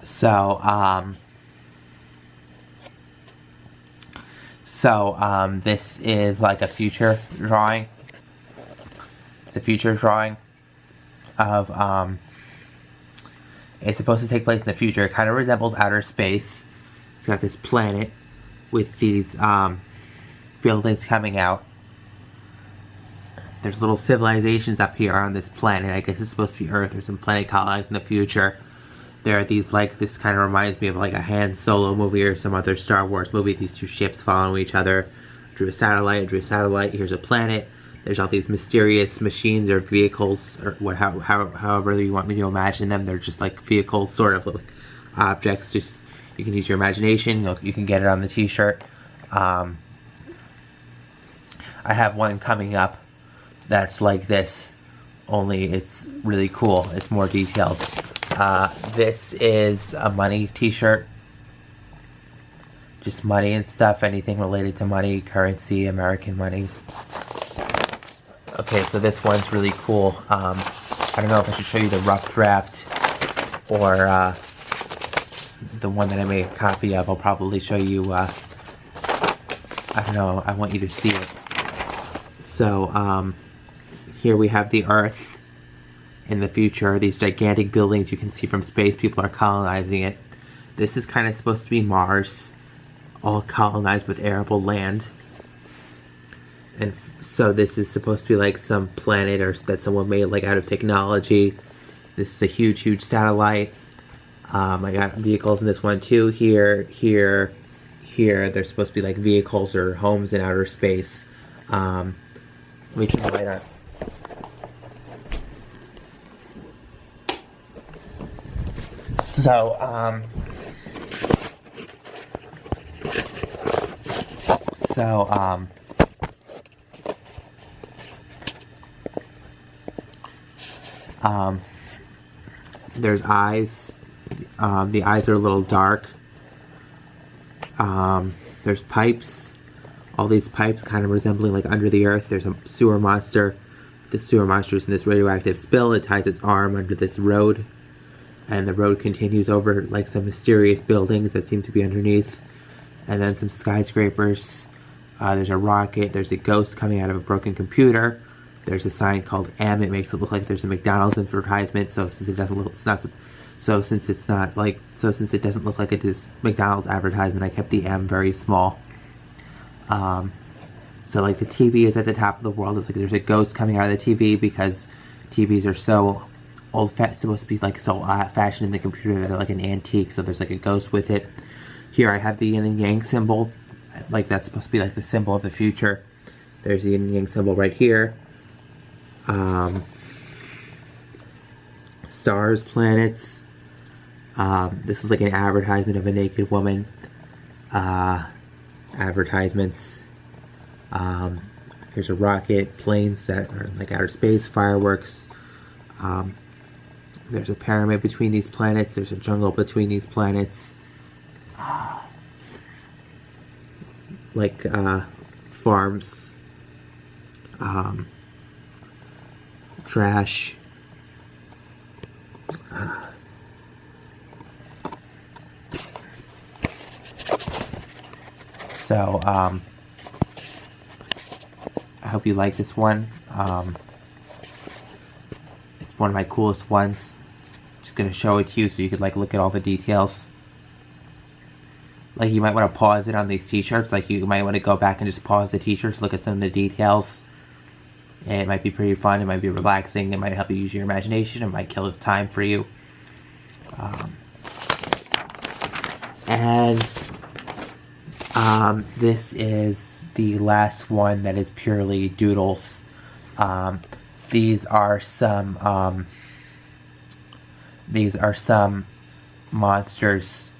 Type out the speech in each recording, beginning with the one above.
So, this is like a future drawing. It's a future drawing of, it's supposed to take place in the future. It kind of resembles outer space. It's got this planet with these, buildings coming out. There's little civilizations up here on this planet. I guess it's supposed to be Earth or some planet colonized in the future. There are these, like, this kind of reminds me of like a Han Solo movie or some other Star Wars movie. These two ships following each other. Drew a satellite, here's a planet. There's all these mysterious machines or vehicles, or however you want me to imagine them. They're just like vehicles, sort of like objects. Just, you can use your imagination. You can get it on the t-shirt. I have one coming up that's like this, only it's really cool. It's more detailed. This is a money t-shirt. Just money and stuff, anything related to money, currency, American money. Okay, so this one's really cool. I don't know if I should show you the rough draft or the one that I made a copy of. I'll probably show you, I don't know, I want you to see it. So, here we have the Earth in the future. These gigantic buildings you can see from space. People are colonizing it. This is kind of supposed to be Mars, all colonized with arable land. And so this is supposed to be like some planet or that someone made like out of technology. This is a huge, huge satellite. I got vehicles in this one too. Here. They're supposed to be like vehicles or homes in outer space. Let me turn the light on. There's eyes. The eyes are a little dark. There's pipes. All these pipes kind of resembling like under the earth. There's a sewer monster. The sewer monster is in this radioactive spill. It ties its arm under this road. And the road continues over like some mysterious buildings that seem to be underneath. And then some skyscrapers. There's a rocket. There's a ghost coming out of a broken computer. There's a sign called M. It makes it look like there's a McDonald's advertisement. So since it doesn't look, since it doesn't look like it is McDonald's advertisement, I kept the M very small. So like the TV is at the top of the world. It's like there's a ghost coming out of the TV because TVs are so supposed to be like so old-fashioned in the computer that they're like an antique. So there's like a ghost with it. Here I have the yin and yang symbol. Like that's supposed to be like the symbol of the future. There's the yin and yang symbol right here. Stars, planets. This is like an advertisement of a naked woman. Advertisements. Here's a rocket, planes that are like outer space, fireworks. There's a pyramid between these planets. There's a jungle between these planets. Like farms. Trash. So, I hope you like this one. It's one of my coolest ones. Just gonna show it to you so you could like look at all the details. Like you might want to pause it on these t-shirts. Like you might want to go back and just pause the t-shirts, look at some of the details. And it might be pretty fun. It might be relaxing. It might help you use your imagination. It might kill time for you. This is the last one that is purely doodles. These are some monsters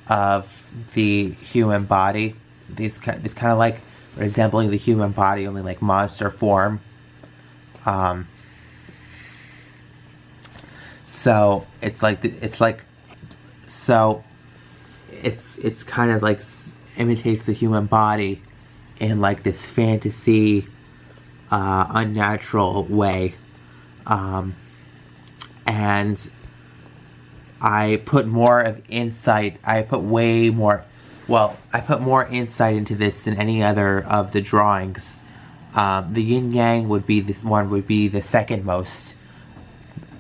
of the human body. It's kind of like resembling the human body, only like monster form. So it's kind of like imitates the human body in like this fantasy, unnatural way, and I put more of insight. I put way more. Well, I put more insight into this than any other of the drawings. The yin yang would be this one would be the second most,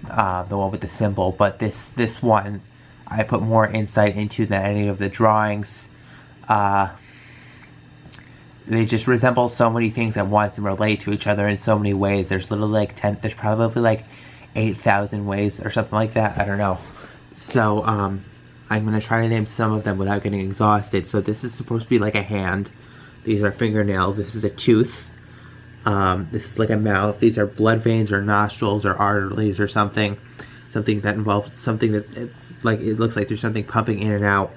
the one with the symbol. But this one, I put more insight into than any of the drawings. They just resemble so many things at once and relate to each other in so many ways. There's literally like there's probably like 8,000 ways or something like that. I don't know. So, I'm going to try to name some of them without getting exhausted. So this is supposed to be like a hand. These are fingernails. This is a tooth. This is like a mouth. These are blood veins or nostrils or arteries or something. Something that involves something that's, it's like, it looks like there's something pumping in and out.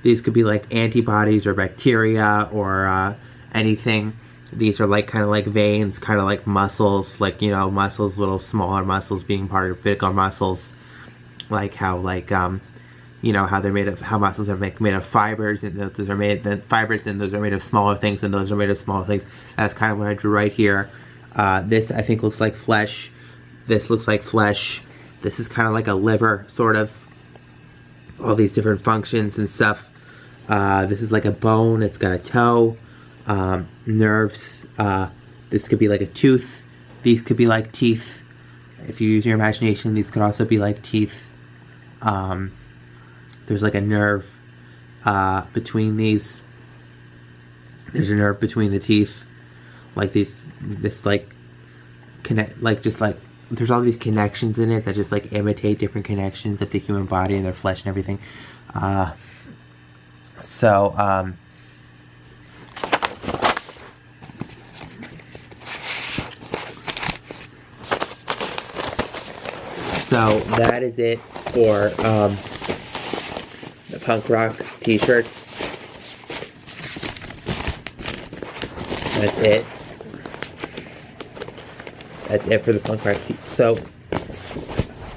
These could be like antibodies or bacteria or anything. These are like kind of like veins, kind of like muscles, like, you know, muscles, little smaller muscles being part of bigger muscles. Like how, like, you know, how they're made of, how muscles are made of fibers, and those are made, the fibers, and those are made of smaller things, and those are made of smaller things. That's kind of what I drew right here. This, I think, looks like flesh. This looks like flesh. This is kind of like a liver, sort of. All these different functions and stuff. This is like a bone. It's got a toe. Nerves. This could be like a tooth. These could be like teeth. If you use your imagination, these could also be like teeth. There's like a nerve between these. There's a nerve between the teeth. Like this like connect, like just like there's all these connections in it that just like imitate different connections of the human body and their flesh and everything. So that is it for the punk rock t-shirts. That's it. That's it for the punk rock So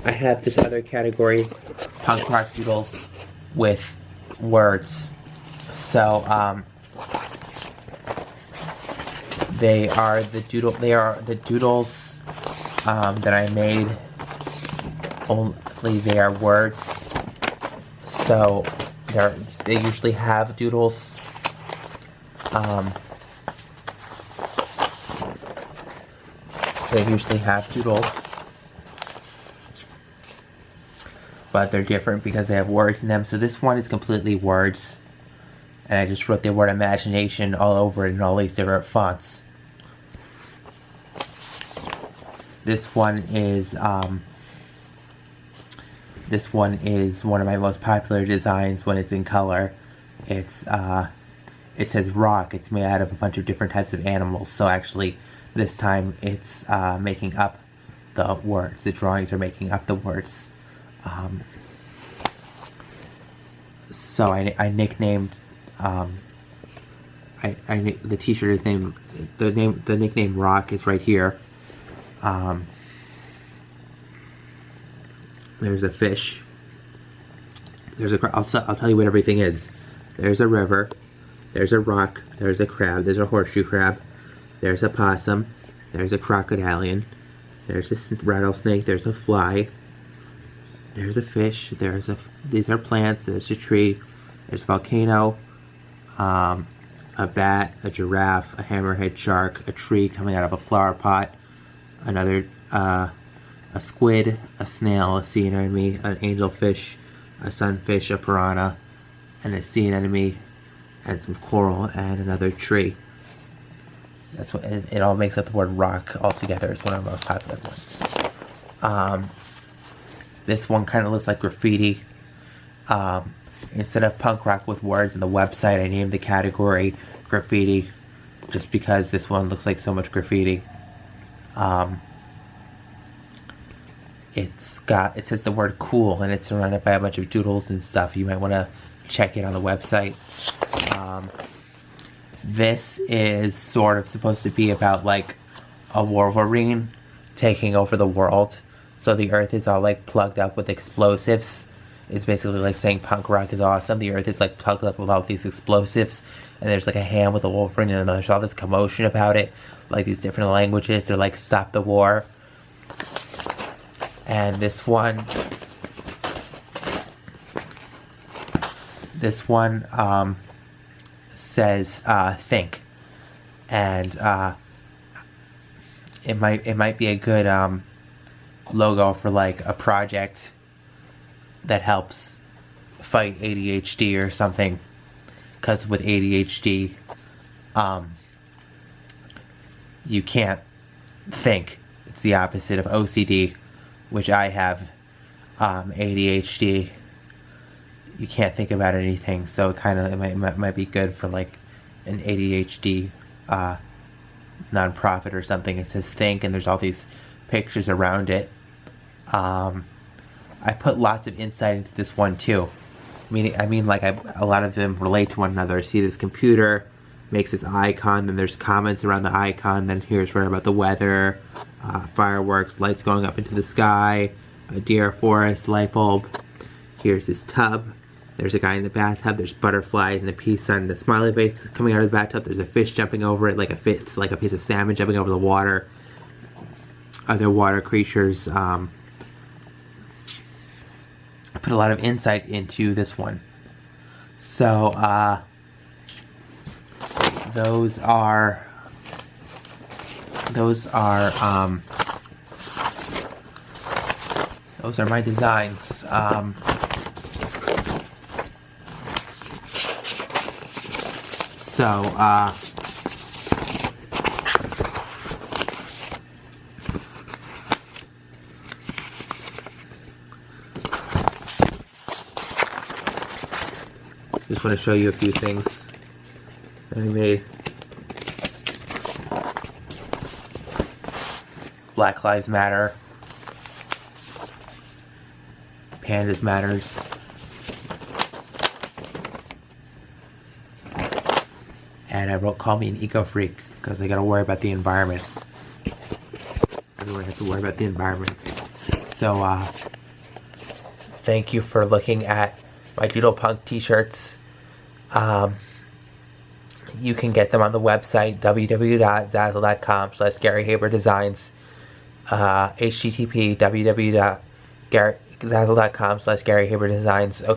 I have this other category, punk rock doodles with words. So they are the doodles that I made. Only they are words. So they usually have doodles. They usually have doodles, but they're different because they have words in them. So this one is completely words, and I just wrote the word imagination all over it in all these different fonts. This one is one of my most popular designs when it's in color. It says rock. It's made out of a bunch of different types of animals. So actually, this time it's making up the words. The drawings are making up the words. So I nicknamed the t-shirt is named the nickname rock is right here. There's a fish. I'll tell you what everything is. There's a river. There's a rock. There's a crab. There's a horseshoe crab. There's a possum. There's a crocodilian. There's a rattlesnake. There's a fly. There's a fish. These are plants. There's a tree. There's a volcano. A bat. A giraffe. A hammerhead shark. A tree coming out of a flower pot. Another a squid, a snail, a sea anemone, an angelfish, a sunfish, a piranha, and a sea anemone, and some coral, and another tree. That's what it all makes up the word rock altogether. It's one of the most popular ones. This one kind of looks like graffiti. Instead of punk rock with words in the website, I named the category graffiti, just because this one looks like so much graffiti. It says the word cool, and it's surrounded by a bunch of doodles and stuff. You might want to check it on the website. This is sort of supposed to be about like a Wolverine taking over the world. So the earth is all like plugged up with explosives. It's basically like saying punk rock is awesome. The earth is like plugged up with all these explosives, and there's like a hand with a Wolverine, and there's all this commotion about it. Like these different languages, they're like stop the war. And this one This one says think, and it might be a good logo for like a project that helps fight ADHD or something, because with ADHD you can't think. It's the opposite of OCD, which I have. ADHD, you can't think about anything, so it might be good for like an ADHD nonprofit or something. It says think, and there's all these pictures around it. I put lots of insight into this one too. I mean, like a lot of them relate to one another. See, this computer makes this icon, then there's comments around the icon, then here's right about the weather, fireworks, lights going up into the sky, a deer forest, light bulb. Here's this tub. There's a guy in the bathtub. There's butterflies and a peace sign and a smiley face coming out of the bathtub. There's a fish jumping over it, like a piece of salmon jumping over the water. Other water creatures. I put a lot of insight into this one. So those are my designs. Just want to show you a few things that I made. Black Lives Matter. Pandas matters. And I wrote, call me an eco freak, because I gotta worry about the environment. Everyone has to worry about the environment. So, thank you for looking at my Doodle Punk t-shirts. You can get them on the website, www.zazzle.com/GaryHaberDesigns. http www.zazzle.com/GaryHaberDesigns.